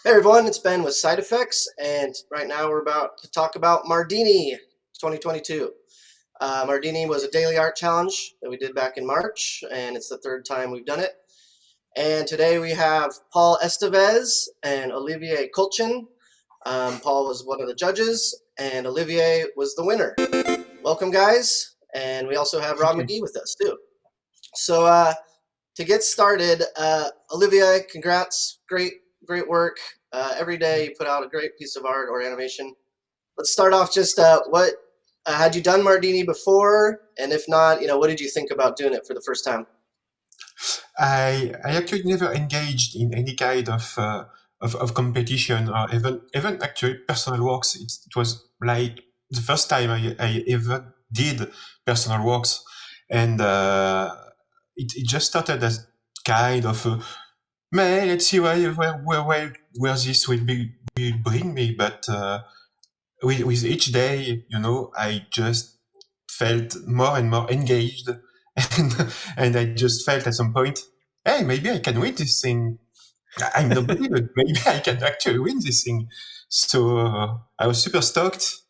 Hey everyone, it's Ben with SideFX, and right now we're about to talk about Mardini 2022. Mardini was a daily art challenge that we did back in March, and it's the third time we've done it. And today we have Paul Estevez and Olivier Colchen. Paul was one of the judges, and Olivier was the winner. Welcome, guys, and we also have Rob McGee with us too. So to get started, Olivier, congrats, great work. Every day you put out a great piece of art or animation. Let's start off just what had you done Mardini before, and if not, what did you think about doing it for the first time? I actually never engaged in any kind of competition or even actually personal works. It was like the first time I ever did personal works, and it just started as kind of let's see where this will bring me. But with each day, I just felt more and more engaged, and I just felt at some point, hey, maybe I can win this thing. I'm nobody, but maybe I can actually win this thing. So I was super stoked,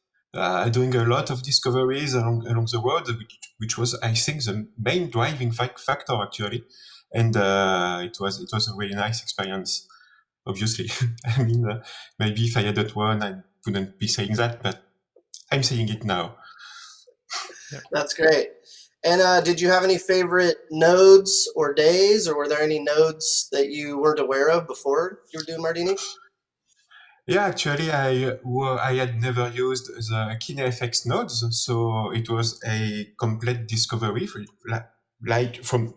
doing a lot of discoveries along the road, which was, I think, the main driving factor actually. And it was a really nice experience. Obviously, I mean, maybe if I hadn't won, I wouldn't be saying that, but I'm saying it now. That's great. And did you have any favorite nodes or days, or were there any nodes that you weren't aware of before you were doing Mardini? Yeah, actually, I had never used the KineFX nodes, so it was a complete discovery. Like from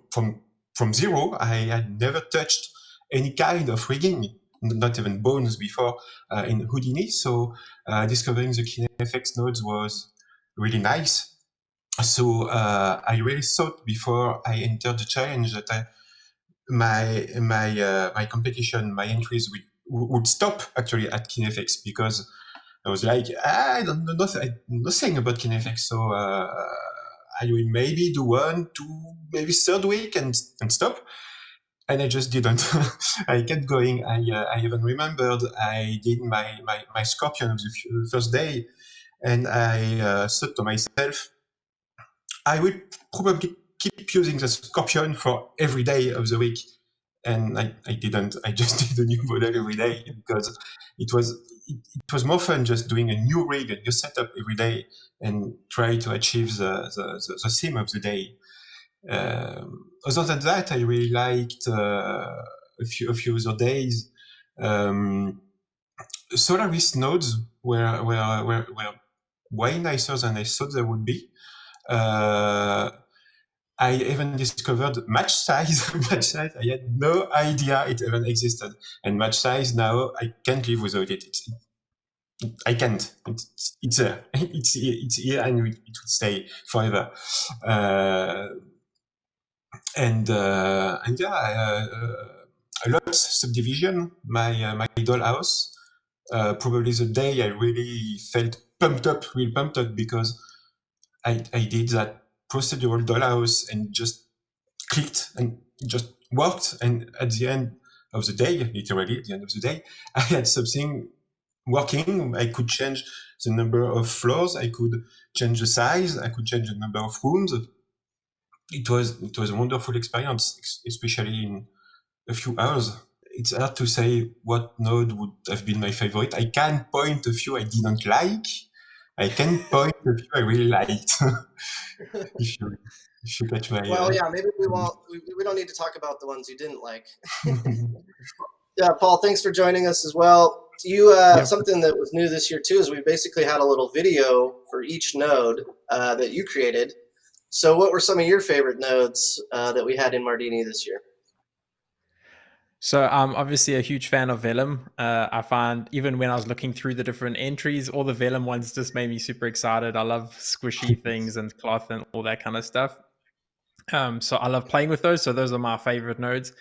zero, I had never touched any kind of rigging, not even bones before in Houdini. So discovering the KineFX nodes was really nice. So I really thought before I entered the challenge that my competition, my entries would stop actually at KineFX, because I was like, I don't know nothing about KineFX, so I will maybe do one, two, maybe third week and stop. And I just didn't. I kept going. I even remembered I did my Scorpion of the first day, and I thought to myself, I will probably keep using the Scorpion for every day of the week. And I didn't. I just did a new model every day, because it was more fun just doing a new rig, a new setup every day, and try to achieve the theme of the day. Other than that, I really liked a few other days. Solaris nodes were way nicer than I thought they would be. I even discovered match size. Match size, I had no idea it even existed. And match size, now I can't live without it. I can't. It's there. It's here, and it will stay forever. And yeah, a lot subdivision. My dollhouse. Probably the day I really felt real pumped up, because I did that procedural dollhouse and just clicked and just worked. And at the end of the day, literally at the end of the day, I had something working. I could change the number of floors. I could change the size. I could change the number of rooms. It was a wonderful experience, especially in a few hours. It's hard to say what node would have been my favorite. I can point a few I didn't like. I can point a few I really liked. if you catch my. Well, yeah, maybe we won't. We don't need to talk about the ones you didn't like. Yeah, Paul, thanks for joining us as well. You something that was new this year too is we basically had a little video for each node that you created. So, what were some of your favorite nodes that we had in Mardini this year? So I'm obviously a huge fan of Vellum. I find even when I was looking through the different entries, all the Vellum ones just made me super excited. I love squishy things and cloth and all that kind of stuff. So I love playing with those. So those are my favorite nodes.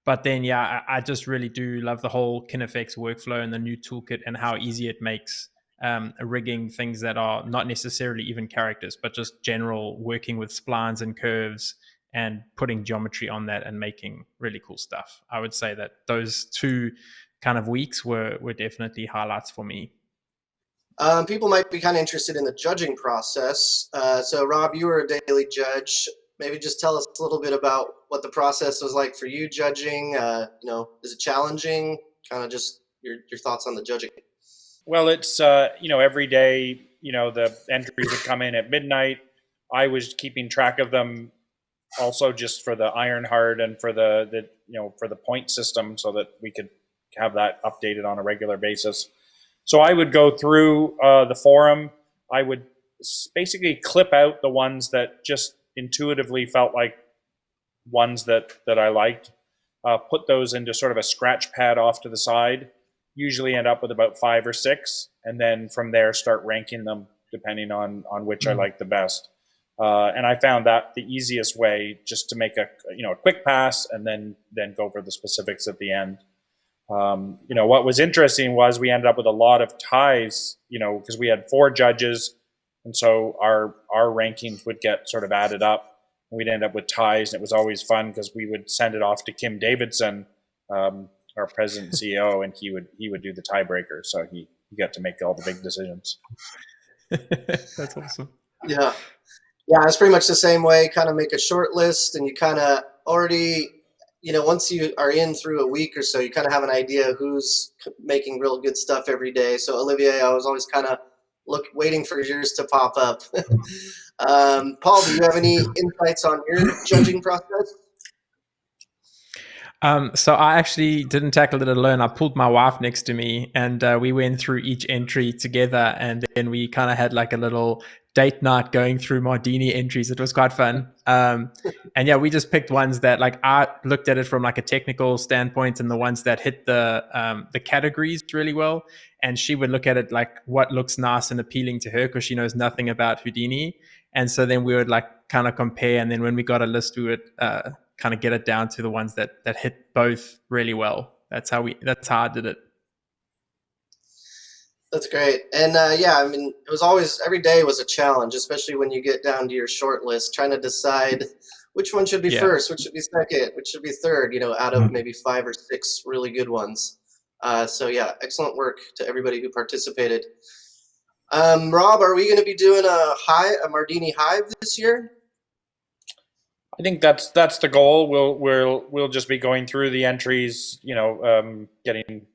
But then, yeah, I just really do love the whole KineFX workflow and the new toolkit and how easy it makes rigging things that are not necessarily even characters, but just general working with splines and curves and putting geometry on that and making really cool stuff. I would say that those two kind of weeks were definitely highlights for me. People might be kind of interested in the judging process. So Rob, you were a daily judge. Maybe just tell us a little bit about what the process was like for you judging. Is it challenging? Kind of just your thoughts on the judging. Well, it's every day, the entries would come in at midnight. I was keeping track of them also just for the Ironheart and for the for the point system, so that we could have that updated on a regular basis. So I would go through the forum. I would basically clip out the ones that just intuitively felt like ones that I liked, put those into sort of a scratch pad off to the side, usually end up with about 5 or 6, and then from there start ranking them depending on which I like the best. And I found that the easiest way, just to make a quick pass and then go for the specifics at the end. What was interesting was we ended up with a lot of ties, because we had 4 judges, and so our rankings would get sort of added up. We'd end up with ties, and it was always fun because we would send it off to Kim Davidson, our president and CEO, and he would do the tiebreaker. So he got to make all the big decisions. That's awesome. Yeah, it's pretty much the same way. Kind of make a short list, and you kind of already, once you are in through a week or so, you kind of have an idea who's making real good stuff every day. So Olivier, I was always kind of waiting for yours to pop up. Paul, do you have any insights on your judging process? So I actually didn't tackle it alone. I pulled my wife next to me, and we went through each entry together, and then we kind of had like a little date night going through Mardini entries. It was quite fun. And yeah, we just picked ones that, like, I looked at it from like a technical standpoint, and the ones that hit the categories really well. And she would look at it like what looks nice and appealing to her, because she knows nothing about Houdini. And so then we would like kind of compare, and then when we got a list, we would kind of get it down to the ones that hit both really well. That's how I did it. That's great. And it was always, every day was a challenge, especially when you get down to your short list, trying to decide which one should be first, which should be second, which should be third, out of maybe 5 or 6 really good ones. Excellent work to everybody who participated. Rob, are we going to be doing a Mardini hive this year? I think that's the goal. We'll just be going through the entries, getting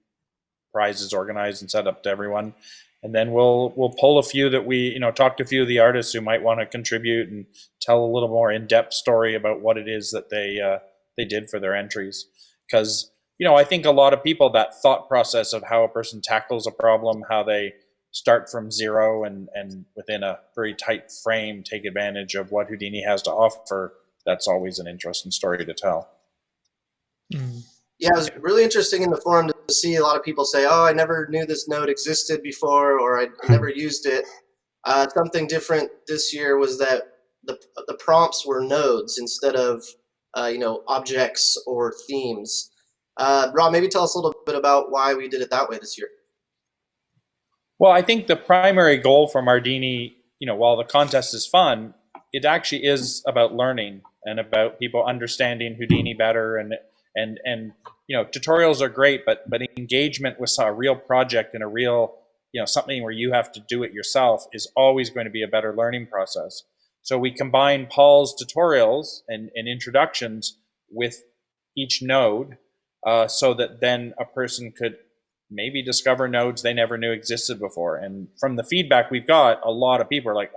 prizes organized and set up to everyone, and then we'll pull a few that we talk to a few of the artists who might want to contribute and tell a little more in-depth story about what it is that they did for their entries. Because I think a lot of people, that thought process of how a person tackles a problem, how they start from zero and within a very tight frame take advantage of what Houdini has to offer. That's always an interesting story to tell. Yeah, it was really interesting in the forum to see a lot of people say, "Oh, I never knew this node existed before," or "I never used it." Something different this year was that the prompts were nodes instead of objects or themes. Rob, maybe tell us a little bit about why we did it that way this year. Well, I think the primary goal for Mardini, while the contest is fun, it actually is about learning and about people understanding Houdini better, and tutorials are great, but engagement with a real project and a real something where you have to do it yourself is always going to be a better learning process. So we combine Paul's tutorials and introductions with each node, so that then a person could maybe discover nodes they never knew existed before. And from the feedback we've got, a lot of people are like,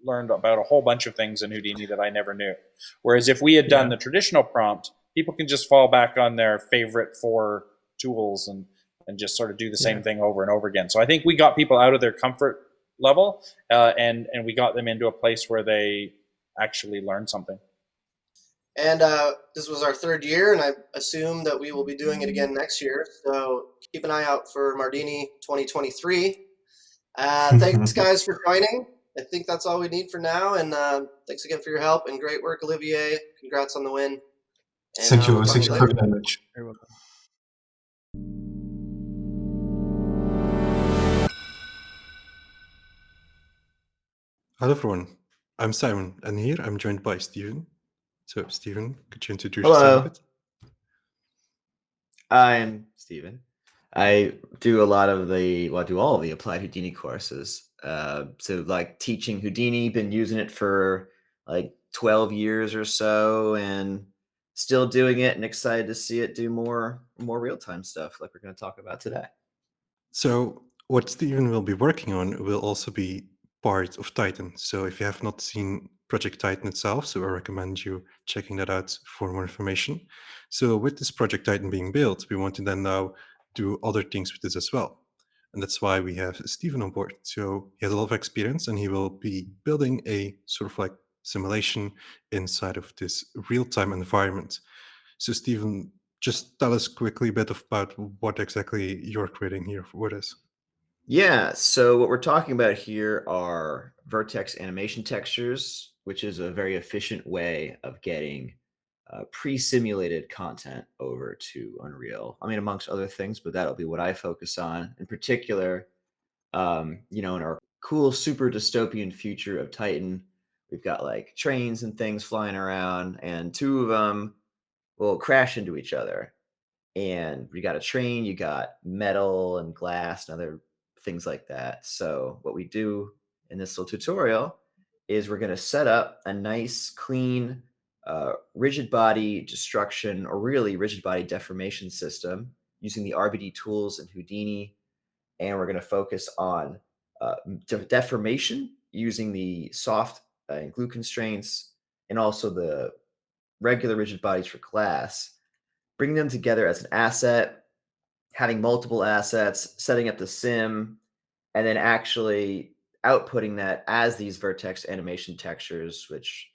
learned about a whole bunch of things in Houdini that I never knew. Whereas if we had done the traditional prompt, people can just fall back on their favorite 4 tools and just sort of do the same thing over and over again. So I think we got people out of their comfort level, and we got them into a place where they actually learned something. And this was our 3rd year, and I assume that we will be doing it again next year. So keep an eye out for Mardini 2023. Thanks, guys, for joining. I think that's all we need for now, and thanks again for your help, and great work, Olivier. Congrats on the win. And, thank you very much. Very welcome. Hello everyone, I'm Simon, and here I'm joined by Steven. So Steven, could you introduce yourself a bit? I'm Steven. I do a lot of I do all of the applied Houdini courses. So like teaching Houdini, been using it for like 12 years or so, and still doing it, and excited to see it do more real-time stuff like we're going to talk about today. So what Steven will be working on will also be part of Titan. So if you have not seen Project Titan itself, so I recommend you checking that out for more information. So with this Project Titan being built, we want to then now do other things with this as well. And that's why we have Steven on board. So he has a lot of experience, and he will be building a sort of like simulation inside of this real-time environment. So Steven, just tell us quickly a bit about what exactly you're creating here for this. Yeah, so what we're talking about here are vertex animation textures, which is a very efficient way of getting pre-simulated content over to Unreal. I mean, amongst other things, but that'll be what I focus on. In particular, in our cool, super dystopian future of Titan, we've got like trains and things flying around, and two of them will crash into each other. And you got a train, you got metal and glass and other things like that. So what we do in this little tutorial is we're going to set up a nice, clean, rigid body destruction, or really rigid body deformation system using the RBD tools in Houdini. And we're going to focus on deformation using the soft and glue constraints, and also the regular rigid bodies for glass. Bringing them together as an asset, having multiple assets, setting up the sim, and then actually outputting that as these vertex animation textures, which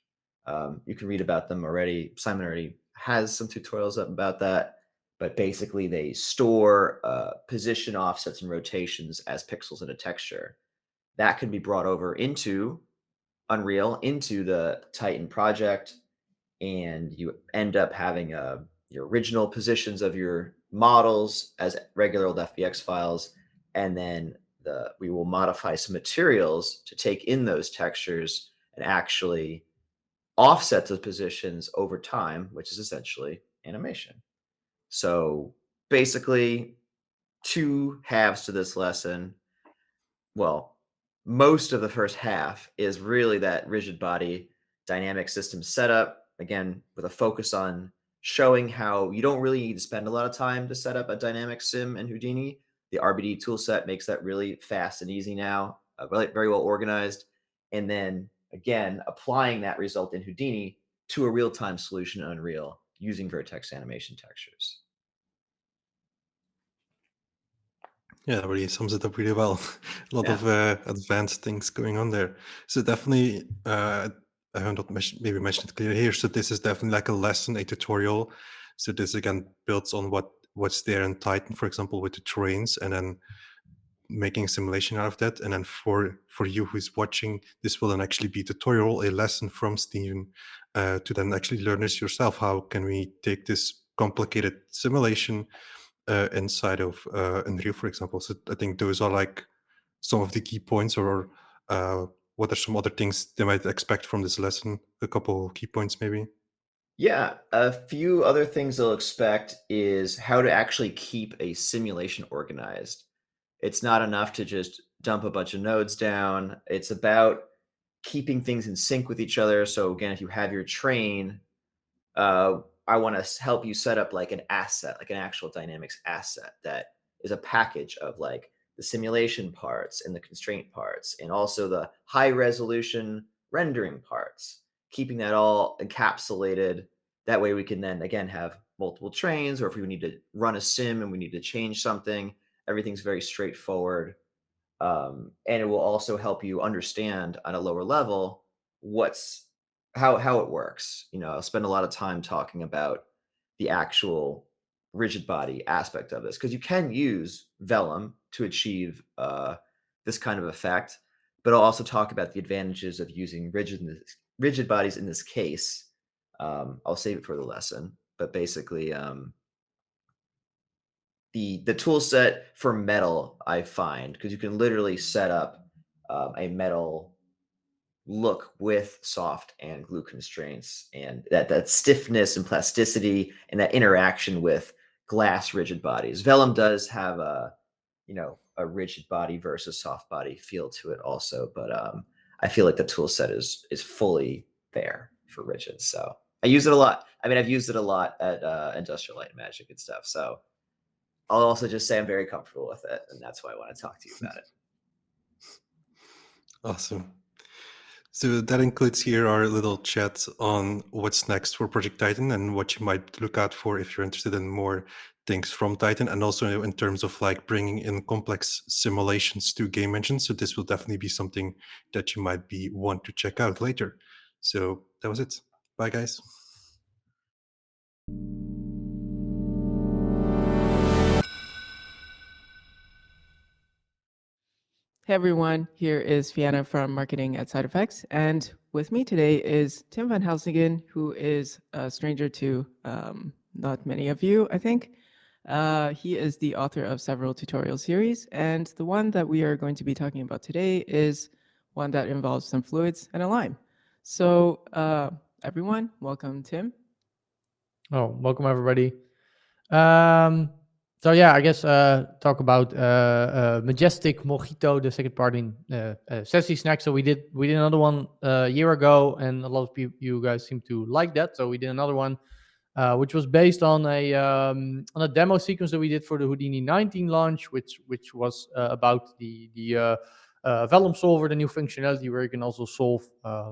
you can read about them already. Simon already has some tutorials up about that, but basically they store position offsets and rotations as pixels in a texture. That can be brought over into Unreal, into the Titan project, and you end up having your original positions of your models as regular old FBX files, and then we will modify some materials to take in those textures and actually offset those positions over time, which is essentially animation. So basically, two halves to this lesson. Well, most of the first half is really that rigid body dynamic system setup, again, with a focus on showing how you don't really need to spend a lot of time to set up a dynamic sim in Houdini. The RBD toolset makes that really fast and easy now, very well organized. And then again, applying that result in Houdini to a real-time solution in Unreal using vertex animation textures. Yeah, that really sums it up really well. A lot Yeah. of advanced things going on there. So definitely, I have not maybe mentioned it clearly here. So this is definitely like a lesson, a tutorial. So this again builds on what's there in Titan, for example, with the trains, and then making a simulation out of that. And then for you who's watching, this will then actually be a tutorial, a lesson from Steven, to then actually learn this yourself. How can we take this complicated simulation inside of Unreal, for example? So I think those are like some of the key points, or what are some other things they might expect from this lesson? A couple key points, maybe. Yeah, a few other things they'll expect is how to actually keep a simulation organized. It's not enough to just dump a bunch of nodes down. It's about keeping things in sync with each other. So again, if you have your train, I want to help you set up like an asset, like an actual dynamics asset that is a package of like the simulation parts and the constraint parts, and also the high resolution rendering parts, keeping that all encapsulated. That way we can then again have multiple trains, or if we need to run a sim and we need to change something, everything's very straightforward. And it will also help you understand on a lower level how it works. I'll spend a lot of time talking about the actual rigid body aspect of this, because you can use vellum to achieve this kind of effect, but I'll also talk about the advantages of using rigid bodies in this case. I'll save it for the lesson, but basically the tool set for metal, I find, because you can literally set up a metal look with soft and glue constraints, and that stiffness and plasticity and that interaction with glass rigid bodies. Vellum does have a rigid body versus soft body feel to it also, but I feel like the tool set is fully there for rigid. So I use it a lot. I mean, I've used it a lot at Industrial Light and Magic and stuff. So I'll also just say I'm very comfortable with it, and that's why I want to talk to you about it. Awesome. So that includes here our little chat on what's next for Project Titan and what you might look out for if you're interested in more things from Titan, and also in terms of like bringing in complex simulations to game engines. So this will definitely be something that you might want to check out later. So that was it. Bye, guys. Hey everyone, here is Fianna from marketing at SideFX, and with me today is Tim van Helsdingen, who is a stranger to not many of you, I think. He is the author of several tutorial series, and the one that we are going to be talking about today is one that involves some fluids and a lime. So everyone, welcome Tim. Oh, welcome everybody. So yeah, I guess talk about Majestic, Mojito, the second part in Sassy Snack. So we did another one a year ago, and a lot of you guys seem to like that. So we did another one, which was based on a demo sequence that we did for the Houdini 19 launch, which was about the Vellum solver, the new functionality where you can also solve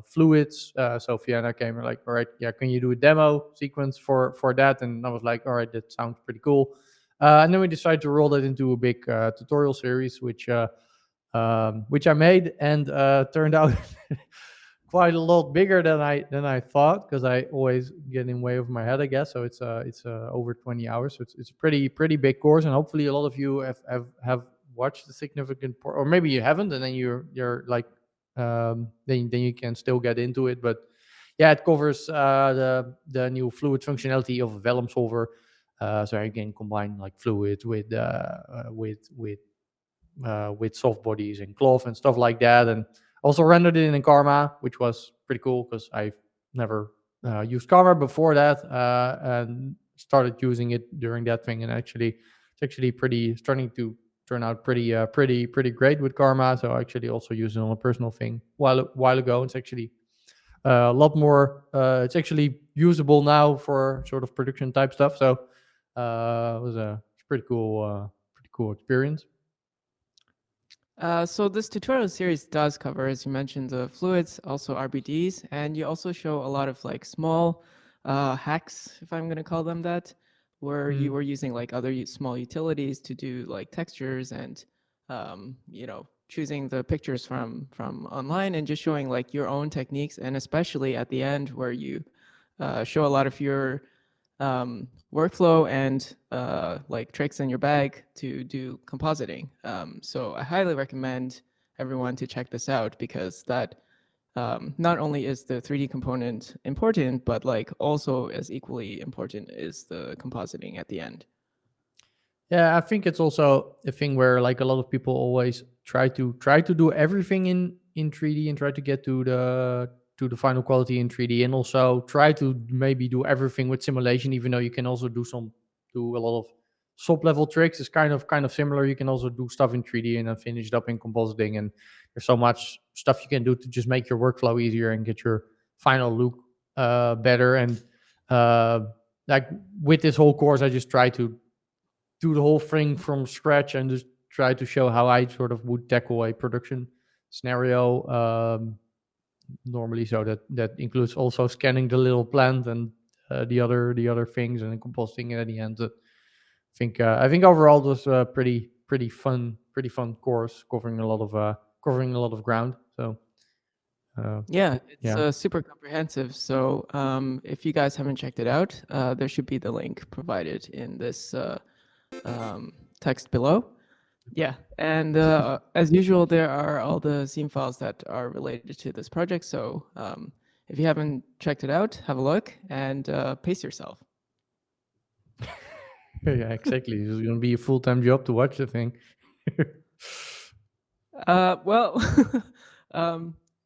fluids. So Fianna came and like, all right, yeah, can you do a demo sequence for that? And I was like, all right, that sounds pretty cool. And then we decided to roll that into a big tutorial series, which I made, and turned out quite a lot bigger than I thought, because I always get in way of my head, I guess. So it's over 20 hours. So it's a pretty big course, and hopefully a lot of you have watched the significant part, or maybe you haven't, and then you're like then you can still get into it. But yeah, it covers the new fluid functionality of a Vellum solver. So you can combine like fluid with soft bodies and cloth and stuff like that, and also rendered it in Karma, which was pretty cool because I've never used Karma before that, and started using it during that thing, and it's actually starting to turn out pretty great with Karma. So I actually also used it on a personal thing while ago. It's actually a lot more. It's actually usable now for sort of production type stuff. So it was a pretty cool experience. So this tutorial series does cover, as you mentioned, the fluids, also RBDs, and you also show a lot of like small hacks, if I'm going to call them that, where you were using like other small utilities to do like textures and choosing the pictures from online and just showing like your own techniques, and especially at the end where you show a lot of your workflow and like tricks in your bag to do compositing. So I highly recommend everyone to check this out, because that not only is the 3D component important, but like also as equally important is the compositing at the end. Yeah, I think it's also a thing where like a lot of people always try to do everything in 3D and try to get to the final quality in 3D, and also try to maybe do everything with simulation, even though you can also do a lot of sub level tricks. It's kind of similar. You can also do stuff in 3D and then finish it up in compositing, and there's so much stuff you can do to just make your workflow easier and get your final look better. And like with this whole course, I just try to do the whole thing from scratch and just try to show how I sort of would tackle a production scenario normally. So that includes also scanning the little plant and the other things, and then compositing it at the end. I think overall it was a pretty fun course, covering a lot of ground. So it's super comprehensive. So if you guys haven't checked it out, there should be the link provided in this text below. Yeah, and as usual, there are all the scene files that are related to this project. So if you haven't checked it out, have a look and pace yourself. Yeah, exactly. It's going to be a full-time job to watch the thing. Well,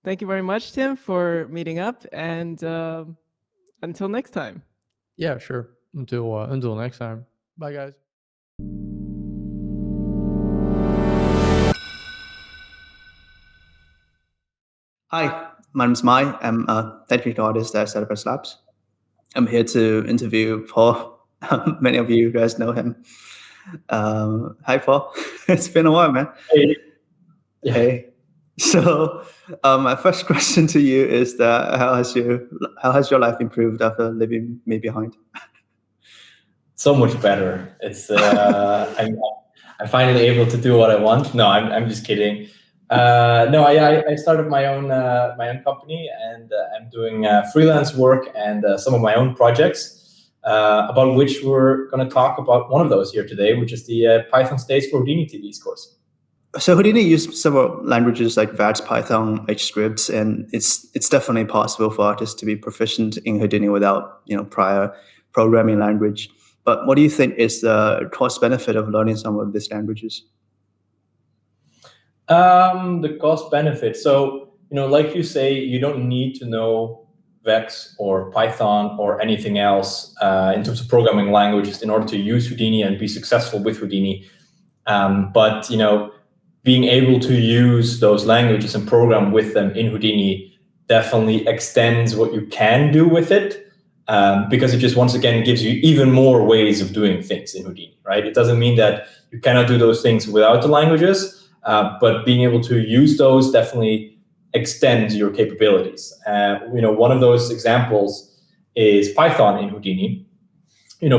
thank you very much, Tim, for meeting up, and until next time. Yeah, sure. Until next time. Bye, guys. Hi, my name is Mai. I'm a technical artist at SideFX Labs. I'm here to interview Paul. Many of you guys know him. Hi, Paul. It's been a while, man. Hey. Hey. So, my first question to you is that how has your life improved after leaving me behind? So much better. It's I'm finally able to do what I want. No, I'm just kidding. No, I started my own company, and I'm doing freelance work and some of my own projects, about which we're going to talk about one of those here today, which is the Python States for Houdini TDs course. So Houdini uses several languages like VATS, Python, HEX scripts, and it's definitely possible for artists to be proficient in Houdini without prior programming language. But what do you think is the cost benefit of learning some of these languages? The cost benefit. So, like you say, you don't need to know VEX or Python or anything else in terms of programming languages in order to use Houdini and be successful with Houdini. But, being able to use those languages and program with them in Houdini definitely extends what you can do with it, because it just, once again, gives you even more ways of doing things in Houdini, right? It doesn't mean that you cannot do those things without the languages, but being able to use those definitely extends your capabilities. One of those examples is Python in Houdini.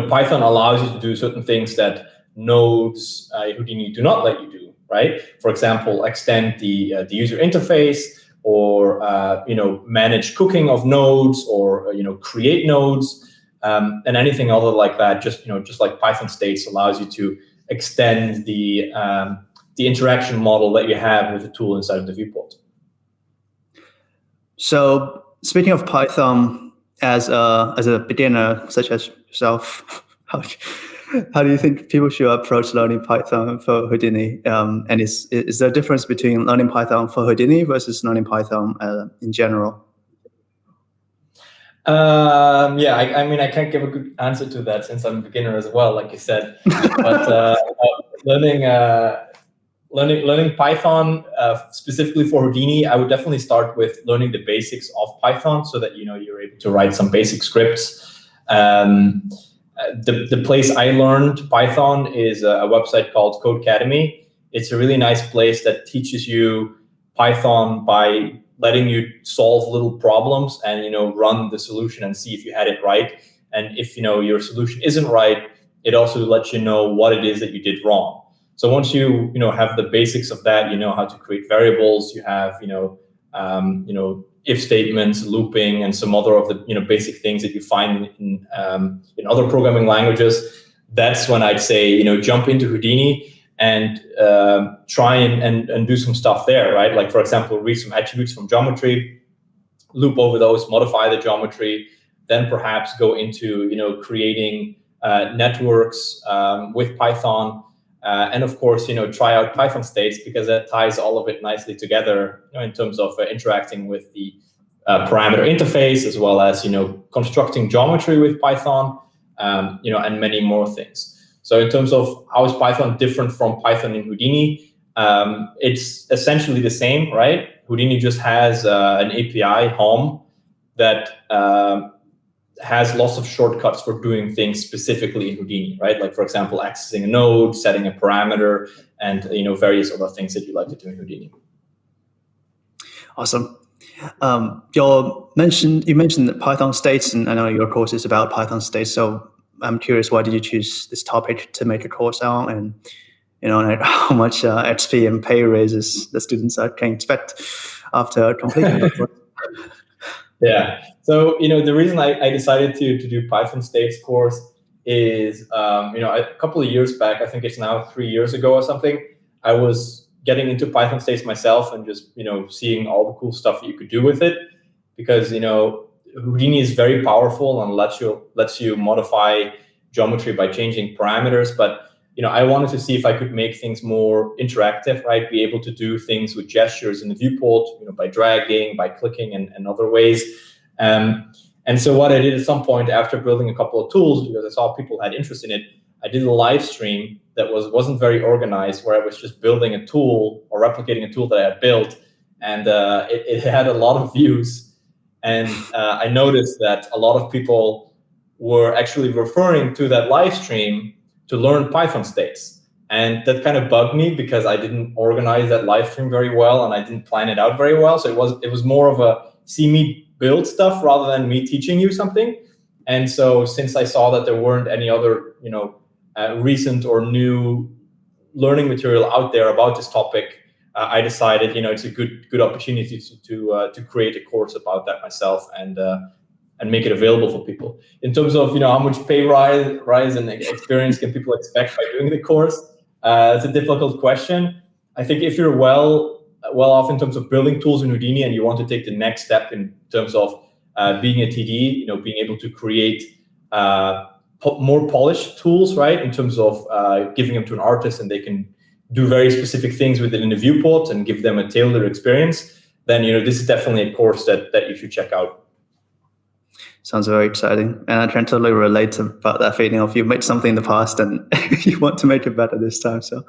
Python allows you to do certain things that nodes Houdini do not let you do, right? For example, extend the user interface, or manage cooking of nodes, or create nodes, and anything other like that. Just like Python states allows you to extend the interaction model that you have with the tool inside of the viewport. So speaking of Python, as a beginner such as yourself, how do you think people should approach learning Python for Houdini? And is there a difference between learning Python for Houdini versus learning Python in general? Yeah, I mean, I can't give a good answer to that since I'm a beginner as well, like you said. But learning Python specifically for Houdini, I would definitely start with learning the basics of Python, so that you're able to write some basic scripts. The place I learned Python is a website called Codecademy. It's a really nice place that teaches you Python by letting you solve little problems and run the solution and see if you had it right. And if your solution isn't right, it also lets you know what it is that you did wrong. So once you have the basics of that, you know how to create variables. You have if statements, looping, and some other of the basic things that you find in other programming languages. That's when I'd say jump into Houdini and try and do some stuff there, right? Like, for example, read some attributes from geometry, loop over those, modify the geometry, then perhaps go into creating networks with Python. And of course, try out Python states, because that ties all of it nicely together in terms of interacting with the parameter interface, as well as constructing geometry with Python, and many more things. So in terms of how is Python different from Python in Houdini, it's essentially the same, right? Houdini just has an API home that has lots of shortcuts for doing things specifically in Houdini, right? Like, for example, accessing a node, setting a parameter, and various other things that you like to do in Houdini. Awesome. You mentioned that Python states, and I know your course is about Python states. So I'm curious, why did you choose this topic to make a course on, and how much XP and pay raises the students can expect after completing the course? Yeah. So, the reason I decided to do Python states course is, a couple of years back, I think it's now 3 years ago or something, I was getting into Python states myself and just, seeing all the cool stuff that you could do with it, because, Houdini is very powerful and lets you modify geometry by changing parameters. But, I wanted to see if I could make things more interactive, right? Be able to do things with gestures in the viewport, by dragging, by clicking, and other ways. And so what I did at some point after building a couple of tools, because I saw people had interest in it, I did a live stream that wasn't very organized, where I was just building a tool or replicating a tool that I had built, and it had a lot of views. And I noticed that a lot of people were actually referring to that live stream to learn Python states. And that kind of bugged me because I didn't organize that live stream very well and I didn't plan it out very well. So it was more of a see me build stuff rather than me teaching you something. And so since I saw that there weren't any other, recent or new learning material out there about this topic, I decided, it's a good opportunity to create a course about that myself and make it available for people. In terms of, how much pay rise and experience can people expect by doing the course? It's a difficult question. I think if you're well off in terms of building tools in Houdini and you want to take the next step in terms of being a TD, being able to create more polished tools, right? In terms of giving them to an artist and they can do very specific things within the viewport and give them a tailored experience, then, this is definitely a course that you should check out. Sounds very exciting. And I can totally relate about that feeling of you made something in the past and you want to make it better this time. So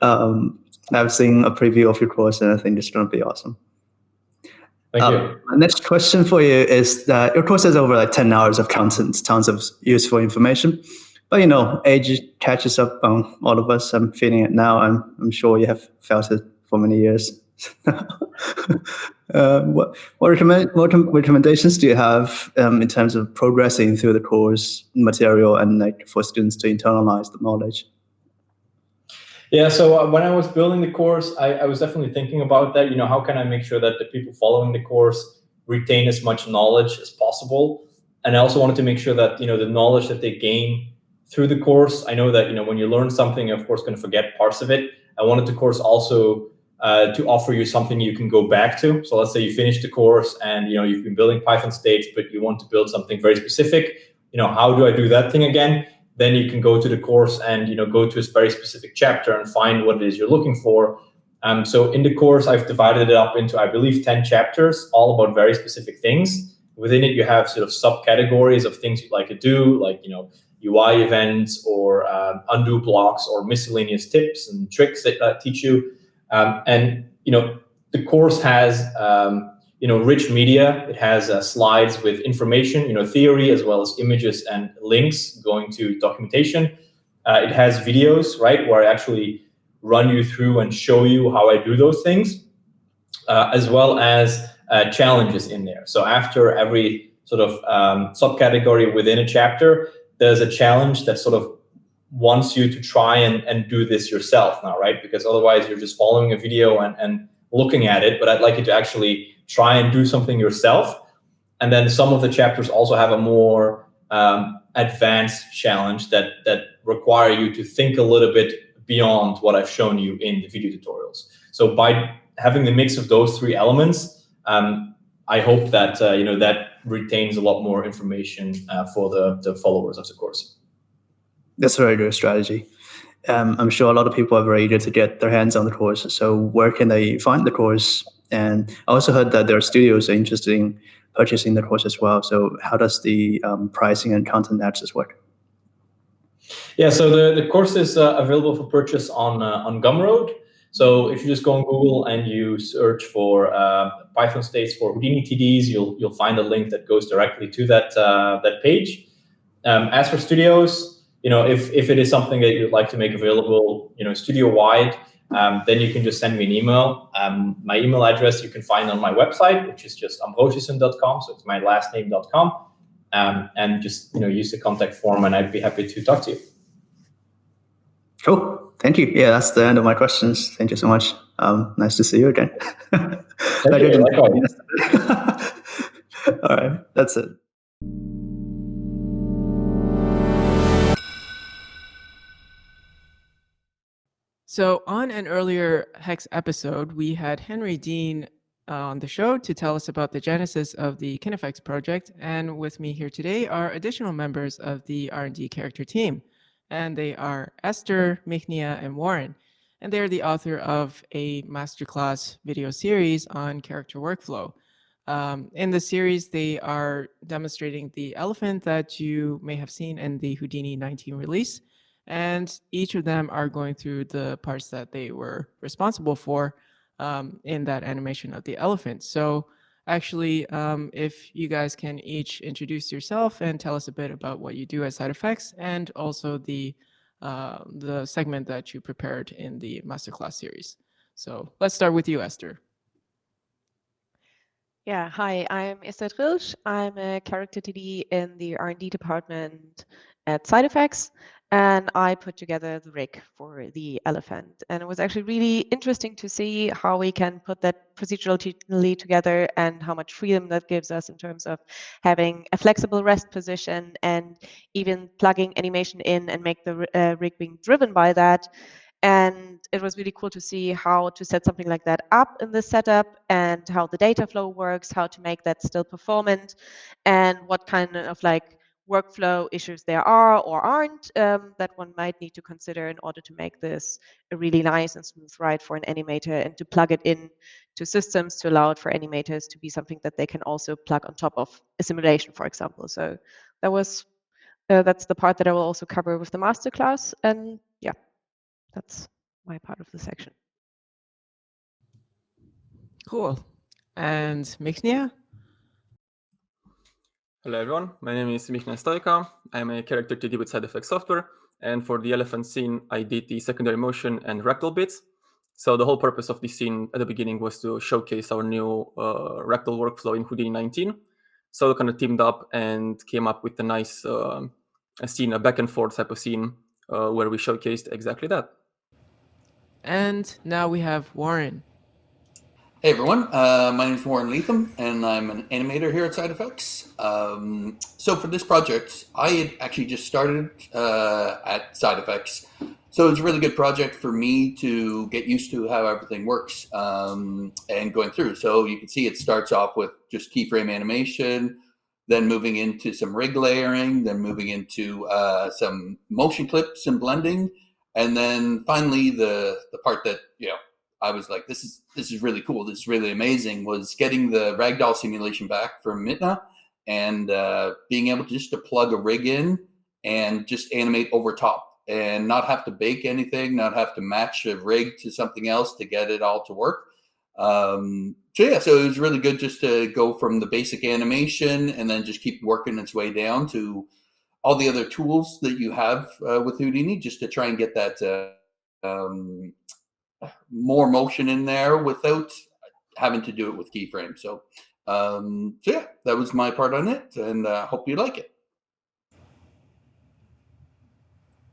I've seen a preview of your course and I think it's going to be awesome. Thank you. My next question for you is that your course has over like 10 hours of content, tons of useful information. But, age catches up on all of us. I'm feeling it now. I'm sure you have felt it for many years. What recommendations do you have in terms of progressing through the course material and for students to internalize the knowledge? Yeah, so when I was building the course, I was definitely thinking about that. How can I make sure that the people following the course retain as much knowledge as possible? And I also wanted to make sure that, the knowledge that they gain through the course, I know that, when you learn something, you're of course going to forget parts of it. I wanted the course also to offer you something you can go back to. So let's say you finish the course and you've been building Python states, but you want to build something very specific. How do I do that thing again? Then you can go to the course and go to a very specific chapter and find what it is you're looking for. So in the course, I've divided it up into, I believe, 10 chapters, all about very specific things. Within it, you have sort of subcategories of things you'd like to do, like UI events or undo blocks or miscellaneous tips and tricks that teach you. And the course has rich media. It has slides with information, theory, as well as images and links going to documentation. It has videos, right, where I actually run you through and show you how I do those things, as well as challenges in there. So after every sort of subcategory within a chapter, there's a challenge that sort of wants you to try and do this yourself now, right? Because otherwise you're just following a video and looking at it, but I'd like you to actually try and do something yourself. And then some of the chapters also have a more advanced challenge that require you to think a little bit beyond what I've shown you in the video tutorials. So by having the mix of those three elements, I hope that that retains a lot more information for the followers of the course. That's a very good strategy. I'm sure a lot of people are very eager to get their hands on the course. So where can they find the course? And I also heard that there are studios interested in purchasing the course as well. So how does the pricing and content access work? Yeah, so the course is available for purchase on Gumroad. So if you just go on Google and you search for Python states for Houdini TDs, you'll find a link that goes directly to that page. As for studios, if it is something that you'd like to make available, studio-wide, then you can just send me an email. My email address you can find on my website, which is just ambrosiussen.com. So it's my last name.com. And just use the contact form, and I'd be happy to talk to you. Cool. Thank you. Yeah, that's the end of my questions. Thank you so much. Nice to see you again. Thank you. All right, that's it. So on an earlier HEX episode, we had Henry Dean on the show to tell us about the genesis of the KineFX project. And with me here today are additional members of the R&D character team. And they are Esther, Mihnea, and Warren. And they're the author of a masterclass video series on character workflow. In the series, they are demonstrating the elephant that you may have seen in the Houdini 19 release. and each of them are going through the parts that they were responsible for in that animation of the elephant. So actually, if you guys can each introduce yourself and tell us a bit about what you do at SideFX, and also the segment that you prepared in the Masterclass series. So let's start with you, Esther. Yeah, hi, I'm Esther Trilsch. I'm a character TD in the R&D department at SideFX, and I put together the rig for the elephant. And it was actually really interesting to see how we can put that procedurally together and how much freedom that gives us in terms of having a flexible rest position and even plugging animation in and make the rig being driven by that. And it was really cool to see how to set something like that up in the setup and how the data flow works, how to make that still performant, and what kind of like workflow issues there are or aren't that one might need to consider in order to make this a really nice and smooth ride for an animator, and to plug it in to systems to allow it for animators to be something that they can also plug on top of a simulation, for example. So that was that's the part that I will also cover with the masterclass. And yeah, that's my part of the section. Cool. And Mihnea? Hello everyone, my name is Mihnea Stoica. I'm a character TD with SideFX software, and for the elephant scene, I did the secondary motion and rectal bits. So the whole purpose of this scene at the beginning was to showcase our new rectal workflow in Houdini 19. So we kind of teamed up and came up with a nice scene, a back and forth type of scene where we showcased exactly that. And now we have Warren. Hey everyone, my name is Warren Leathem, and I'm an animator here at SideFX. So for this project, I had actually just started at SideFX, so it's a really good project for me to get used to how everything works and going through. So you can see it starts off with just keyframe animation, then moving into some rig layering, then moving into some motion clips and blending, and then finally the part that, you know, I was like, this is really cool. This is really amazing. Was getting the ragdoll simulation back from Mihnea and being able to plug a rig in and just animate over top and not have to bake anything, not have to match a rig to something else to get it all to work. So yeah, so it was really good just to go from the basic animation and then just keep working its way down to all the other tools that you have with Houdini, just to try and get that more motion in there without having to do it with keyframes. So, so yeah, that was my part on it, and hope you like it.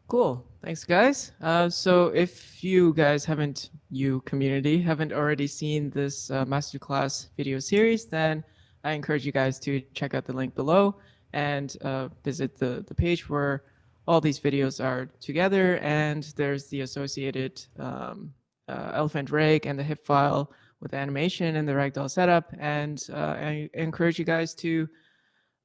Cool. Thanks, guys. So if you guys community haven't already seen this masterclass video series, then I encourage you guys to check out the link below and visit the page where all these videos are together, and there's the associated elephant rig and the hip file with the animation and the ragdoll setup. And I encourage you guys to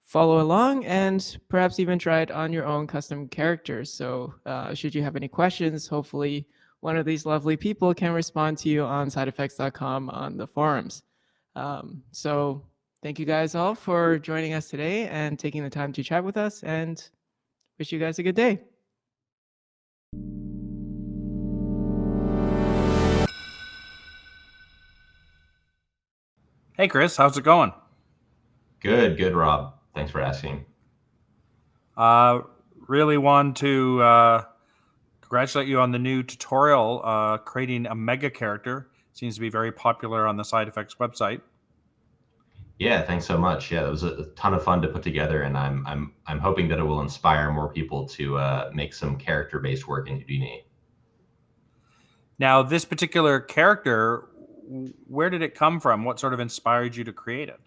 follow along and perhaps even try it on your own custom characters. So should you have any questions, hopefully one of these lovely people can respond to you on sidefx.com on the forums. So thank you guys all for joining us today and taking the time to chat with us, and wish you guys a good day. Hey, Chris, how's it going? Good, Rob. Thanks for asking. Really want to congratulate you on the new tutorial, creating a mega character. Seems to be very popular on the SideFX website. Yeah, thanks so much. Yeah, that was a ton of fun to put together, and I'm hoping that it will inspire more people to make some character-based work in Houdini. Now, this particular character, where did it come from? What sort of inspired you to create it?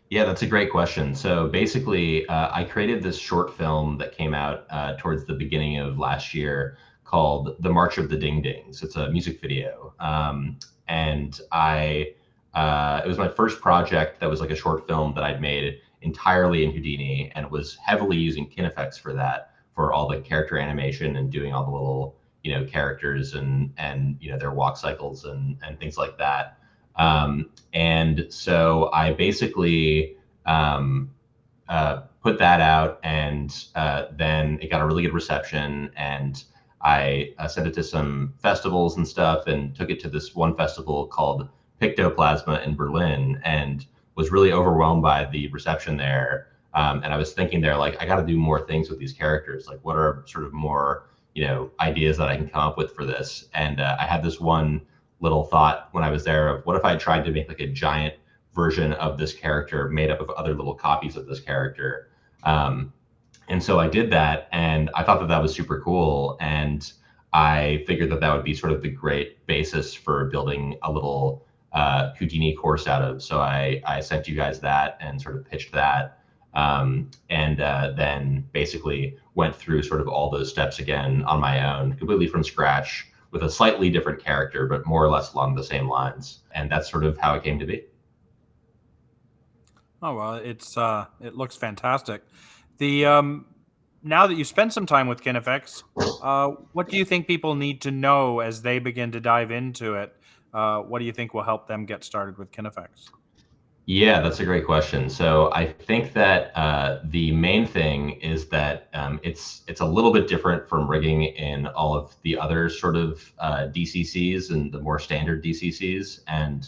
Yeah, that's a great question. So basically, I created this short film that came out towards the beginning of last year called The March of the Ding Dings. It's a music video. And it was my first project that was like a short film that I'd made entirely in Houdini, and was heavily using KineFX for that, for all the character animation and doing all the little, you know, characters and you know, their walk cycles and things like that. And so I basically put that out, and then it got a really good reception, and I sent it to some festivals and stuff, and took it to this one festival called Pictoplasma in Berlin, and was really overwhelmed by the reception there. And I was thinking there, like, I got to do more things with these characters. Like, what are sort of more, ideas that I can come up with for this? And I had this one little thought when I was there of, what if I tried to make like a giant version of this character made up of other little copies of this character? And so I did that, and I thought that that was super cool. And I figured that that would be sort of the great basis for building a little Houdini course out of. So I sent you guys that and sort of pitched that. And then basically went through sort of all those steps again on my own, completely from scratch, with a slightly different character, but more or less along the same lines. And that's sort of how it came to be. Oh, well, it looks fantastic. The now that you spent some time with KineFX, what do you think people need to know as they begin to dive into it? What do you think will help them get started with KineFX? Yeah, that's a great question. So I think that the main thing is that it's a little bit different from rigging in all of the other sort of DCCs and the more standard DCCs. And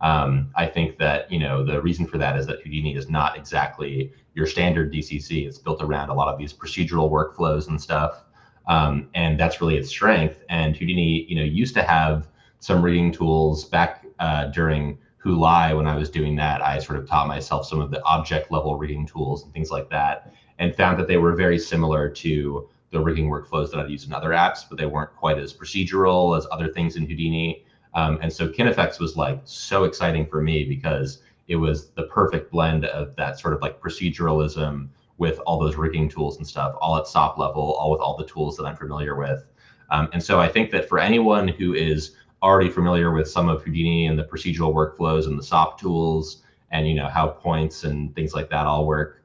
I think that, the reason for that is that Houdini is not exactly your standard DCC. It's built around a lot of these procedural workflows and stuff. And that's really its strength. And Houdini, used to have some rigging tools back during Hulai. When I was doing that, I sort of taught myself some of the object level rigging tools and things like that, and found that they were very similar to the rigging workflows that I'd used in other apps, but they weren't quite as procedural as other things in Houdini. And so KineFX was like so exciting for me because it was the perfect blend of that sort of like proceduralism with all those rigging tools and stuff, all at SOP level, all with all the tools that I'm familiar with. And so I think that for anyone who is already familiar with some of Houdini and the procedural workflows and the SOP tools, and how points and things like that all work,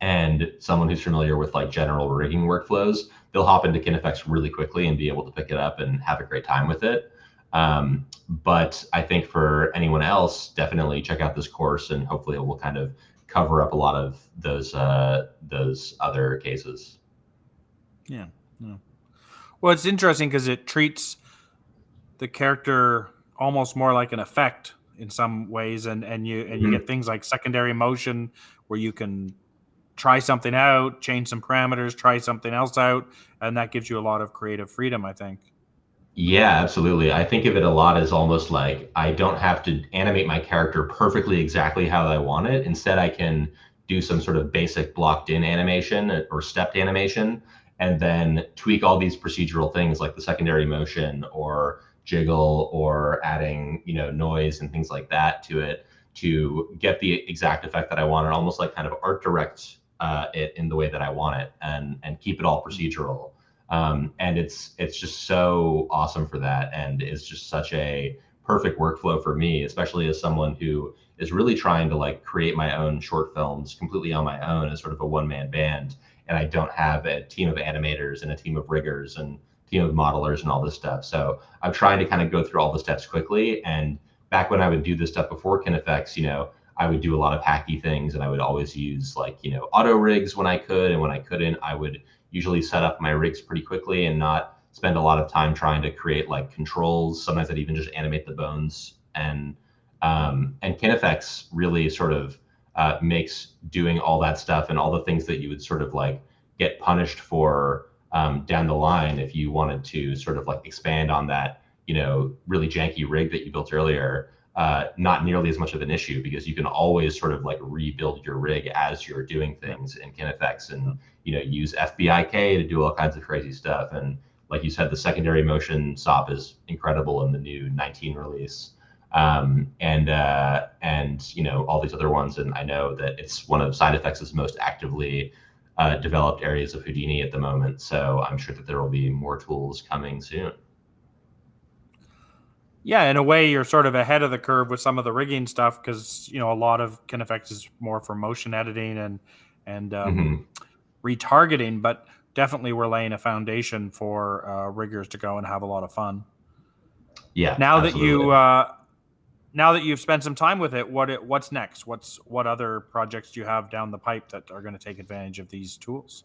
and someone who's familiar with like general rigging workflows, they'll hop into KineFX really quickly and be able to pick it up and have a great time with it. But I think for anyone else, definitely check out this course, and hopefully it will kind of cover up a lot of those other cases. Yeah. Well, it's interesting because it treats the character almost more like an effect in some ways, and you get things like secondary motion where you can try something out, change some parameters, try something else out, and that gives you a lot of creative freedom, I think. Yeah, absolutely. I think of it a lot as almost like I don't have to animate my character perfectly exactly how I want it. Instead, I can do some sort of basic blocked in animation or stepped animation, and then tweak all these procedural things like the secondary motion or jiggle or adding, noise and things like that to it to get the exact effect that I want, and almost like kind of art direct it in the way that I want it, and keep it all procedural. And it's just so awesome for that, and it's just such a perfect workflow for me, especially as someone who is really trying to like create my own short films completely on my own as sort of a one-man band, and I don't have a team of animators and a team of riggers and team of modelers and all this stuff. So I'm trying to kind of go through all the steps quickly. And back when I would do this stuff before KineFX, I would do a lot of hacky things, and I would always use like, auto rigs when I could, and when I couldn't, I would usually set up my rigs pretty quickly and not spend a lot of time trying to create like controls. Sometimes I'd even just animate the bones. And KineFX really sort of makes doing all that stuff and all the things that you would sort of like get punished for down the line if you wanted to sort of like expand on that, really janky rig that you built earlier, not nearly as much of an issue, because you can always sort of like rebuild your rig as you're doing things in KineFX, and use FBIK to do all kinds of crazy stuff. And like you said, the secondary motion SOP is incredible in the new 19 release, and all these other ones. And I know that it's one of SideFX's most actively developed areas of Houdini at the moment, so I'm sure that there will be more tools coming soon. Yeah, in a way, you're sort of ahead of the curve with some of the rigging stuff, because a lot of KineFX is more for motion editing and retargeting, but definitely we're laying a foundation for riggers to go and have a lot of fun. Yeah. Now absolutely. now that you've spent some time with it, what's next? What other projects do you have down the pipe that are going to take advantage of these tools?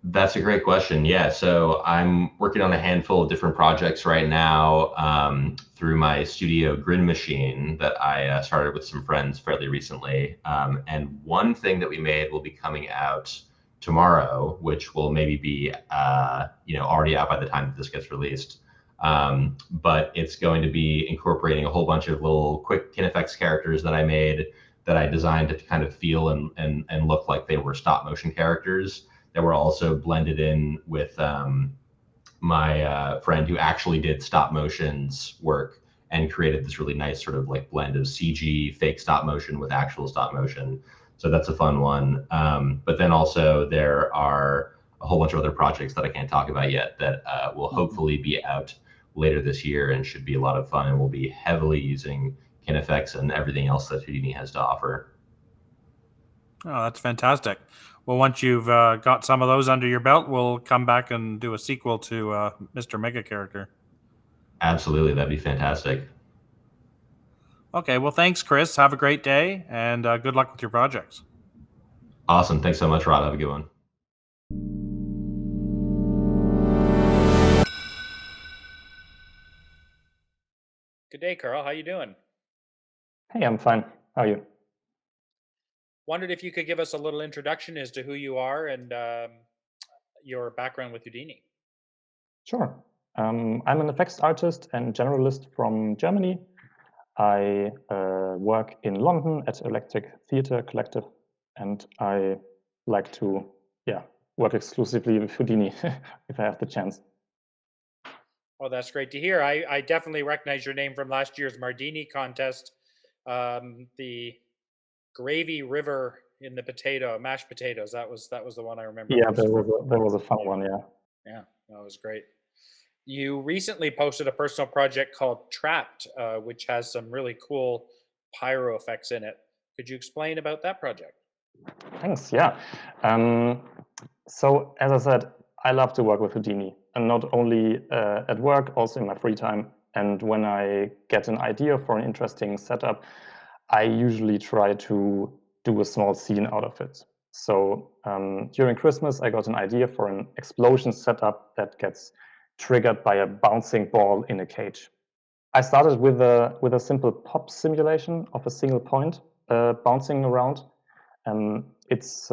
That's a great question. Yeah, so I'm working on a handful of different projects right now through my studio Grid Machine that I started with some friends fairly recently. And one thing that we made will be coming out tomorrow, which will maybe be already out by the time that this gets released. But it's going to be incorporating a whole bunch of little quick KineFX characters that I made, that I designed to kind of feel and look like they were stop motion characters, that were also blended in with my friend who actually did stop motions work and created this really nice sort of like blend of CG fake stop motion with actual stop motion. So that's a fun one. But then also there are a whole bunch of other projects that I can't talk about yet that will hopefully be out later this year and should be a lot of fun, and will be heavily using KineFX and everything else that Houdini has to offer. Oh, that's fantastic. Well, once you've got some of those under your belt, we'll come back and do a sequel to Mr. Mega Character. Absolutely, that'd be fantastic. Okay, well, thanks, Chris. Have a great day, and good luck with your projects. Awesome. Thanks so much, Rob. Have a good one. Good day, Carl. How you doing? Hey, I'm fine. How are you? Wondered if you could give us a little introduction as to who you are and your background with Houdini. Sure. I'm an effects artist and generalist from Germany. I work in London at Electric Theatre Collective, and I like to work exclusively with Houdini if I have the chance. Oh, that's great to hear. I definitely recognize your name from last year's Mardini contest. The Gravy River in the mashed potatoes. That was the one I remember. Yeah, that was a fun one. Yeah. Yeah, that was great. You recently posted a personal project called Trapped, which has some really cool pyro effects in it. Could you explain about that project? Thanks. Yeah. So as I said, I love to work with Houdini, and not only at work, also in my free time. And when I get an idea for an interesting setup, I usually try to do a small scene out of it. So during Christmas, I got an idea for an explosion setup that gets triggered by a bouncing ball in a cage. I started with a simple pop simulation of a single point bouncing around. It's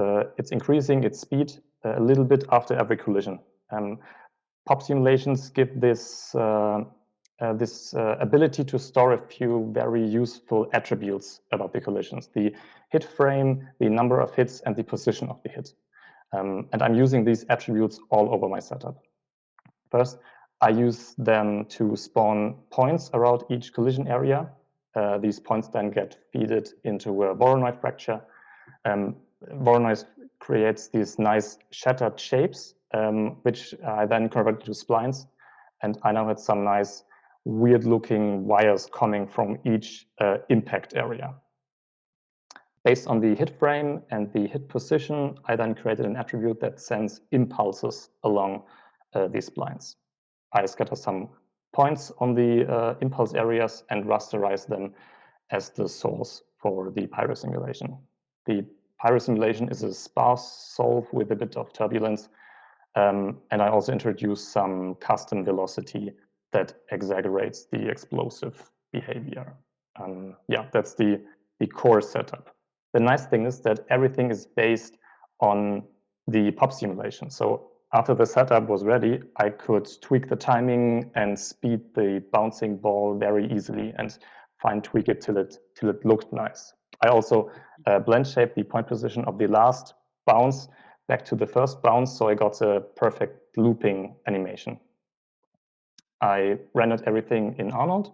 increasing its speed a little bit after every collision. Pop simulations give this ability to store a few very useful attributes about the collisions: the hit frame, the number of hits, and the position of the hit. And I'm using these attributes all over my setup. First, I use them to spawn points around each collision area. These points then get fed into a Voronoi fracture. Voronoi creates these nice shattered shapes, which I then convert into splines. And I now had some nice weird-looking wires coming from each impact area. Based on the hit frame and the hit position, I then created an attribute that sends impulses along these splines. I scatter some points on the impulse areas and rasterize them as the source for the pyro simulation. The pyro simulation is a sparse solve with a bit of turbulence, and I also introduce some custom velocity that exaggerates the explosive behavior. Yeah, that's the core setup. The nice thing is that everything is based on the pop simulation. So after the setup was ready, I could tweak the timing and speed the bouncing ball very easily and fine tweak it till it looked nice. I also blend shaped the point position of the last bounce back to the first bounce, so I got a perfect looping animation. I rendered everything in Arnold,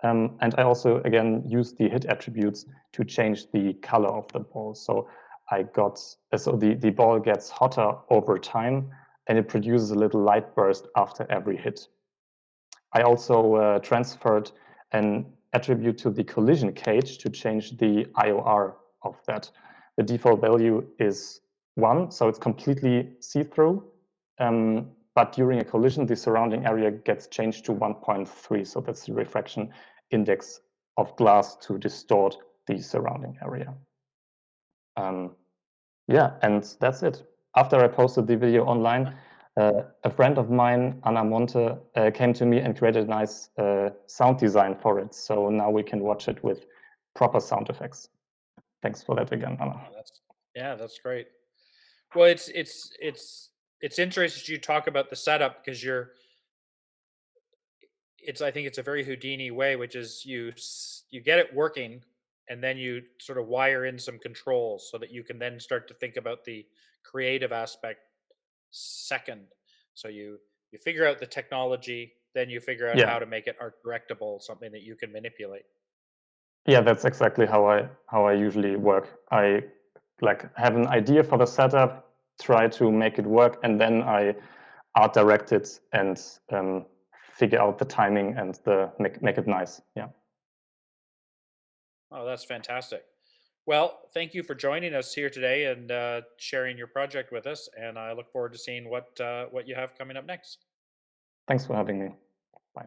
and I also again used the hit attributes to change the color of the ball. So the ball gets hotter over time, and it produces a little light burst after every hit. I also transferred an attribute to the collision cage to change the IOR of that. The default value is 1, so it's completely see-through. But during a collision, the surrounding area gets changed to 1.3, so that's the refraction index of glass to distort the surrounding area. Yeah, and that's it. After I posted the video online, a friend of mine, Anna Monte, came to me and created a nice sound design for it. So now we can watch it with proper sound effects. Thanks for that again, Anna. That's great. Well, it's interesting you talk about the setup because I think it's a very Houdini way, which is you get it working and then you sort of wire in some controls so that you can then start to think about the creative aspect second. So you figure out the technology, then you figure out how to make it art directable, something that you can manipulate. Yeah, that's exactly how I usually work. I have an idea for the setup, try to make it work, and then I art direct it and figure out the timing and make it nice. Yeah. Oh, that's fantastic. Well, thank you for joining us here today and sharing your project with us. And I look forward to seeing what you have coming up next. Thanks for having me. Bye.